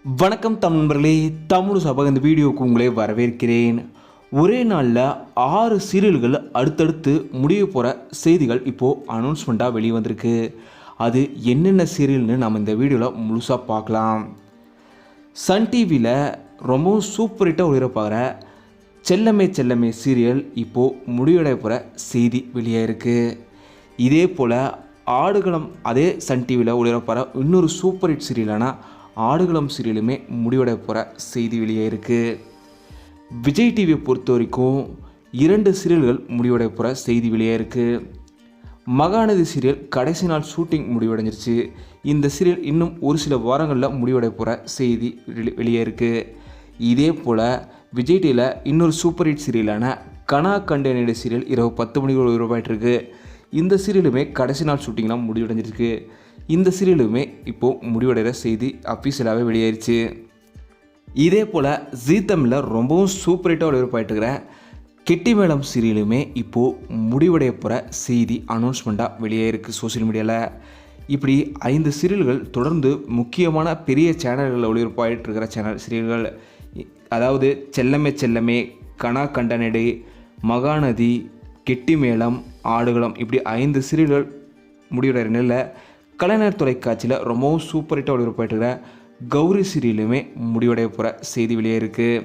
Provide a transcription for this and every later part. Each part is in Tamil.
வணக்கம் நண்பர்களே, தமிழ் சபக இந்த வீடியோவுக்கு உங்களை வரவேற்கிறேன். ஒரே நாளில் 6 சீரியல்கள் அடுத்தடுத்து முடிய போகிற செய்திகள் இப்போது அனௌன்ஸ்மெண்ட்டாக வெளியே வந்திருக்கு. அது என்னென்ன சீரியல்னு நம்ம இந்த வீடியோவில் முழுசாக பார்க்கலாம். சன் டிவியில் ரொம்பவும் சூப்பர் ஹிட்டாக ஒளிபரப்பாகிற செல்லமே செல்லமே சீரியல் இப்போது முடிவடைய போகிற செய்தி வெளியாயிருக்கு. இதே போல் ஆடுகளம் அதே சன் டிவியில் ஒளிபரப்பாகிற இன்னொரு சூப்பர் ஹிட் சீரியலான ஆடுகளம் சீரியலுமே முடிவடைய போகிற செய்தி வெளியே இருக்குது. விஜய் டிவியை பொறுத்த வரைக்கும் 2 சீரியல்கள் முடிவடைய போகிற செய்தி வெளியே இருக்குது. மகாநதி சீரியல் கடைசி நாள் ஷூட்டிங் முடிவடைஞ்சிருச்சு. இந்த சீரியல் இன்னும் ஒரு சில வாரங்களில் முடிவடைய போகிற செய்தி வெளியே இருக்குது. இதே போல் விஜய் டிவியில் இன்னொரு சூப்பர் ஹிட் சீரியலான கனா கண்டேனடி சீரியல் இரவு 10 மணிக்கு ஒளிபரப்பாயிட்டிருக்கு. இந்த சீரியலுமே கடைசி நாள் ஷூட்டிங்லாம் முடிவடைஞ்சிருக்கு. இந்த சீரியலுமே இப்போது முடிவடைகிற செய்தி அஃபீஷியலாகவே வெளியாயிருச்சு. இதே போல் ஜீ தமிழில் ரொம்பவும் சூப்பர் ஹிட்டாக ஒளிபரப்பாயிட்டுருக்கிற கெட்டி மேளம் சீரியலுமே இப்போது முடிவடைய போகிற செய்தி அனௌன்ஸ்மெண்ட்டாக வெளியாயிருக்கு சோசியல் மீடியாவில். இப்படி 5 சீரியல்கள் தொடர்ந்து முக்கியமான பெரிய சேனல்களில் ஒளிபரப்பாயிட்டிருக்கிற சீரியல்கள், அதாவது செல்லமே செல்லமே, கனா கண்டனடி, மகாநதி, கெட்டி மேளம், ஆடுகளம், இப்படி 5 சீரியல்கள் முடிவடைகிற நிலையில் கலைஞர் தொலைக்காட்சியில் ரொம்பவும் சூப்பர் ஹிட்டாக ஒளிபரப்பாயிட்டுருக்கிற கௌரி சீரியலுமே முடிவடைய போகிற செய்தி வெளியே இருக்குது.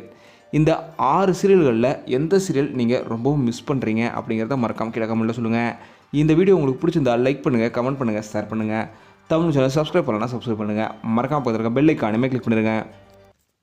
இந்த 6 சீரியல்களில் எந்த சீரியல் நீங்கள் ரொம்பவும் மிஸ் பண்ணுறீங்க அப்படிங்கிறத மறக்காமல் கீழே கமெண்ட்டில் சொல்லுங்கள். இந்த வீடியோ உங்களுக்கு பிடிச்சிருந்தால் லைக் பண்ணுங்கள், கமெண்ட் பண்ணுங்கள், ஷேர் பண்ணுங்கள். தமிழ் சேனல் சப்ஸ்கிரைப் பண்ணலன்னா சப்ஸ்கிரைப் பண்ணுங்கள். மறக்காமல் பார்த்துருக்க பெல் ஐக்கானுமே கிளிக் பண்ணிடுங்க.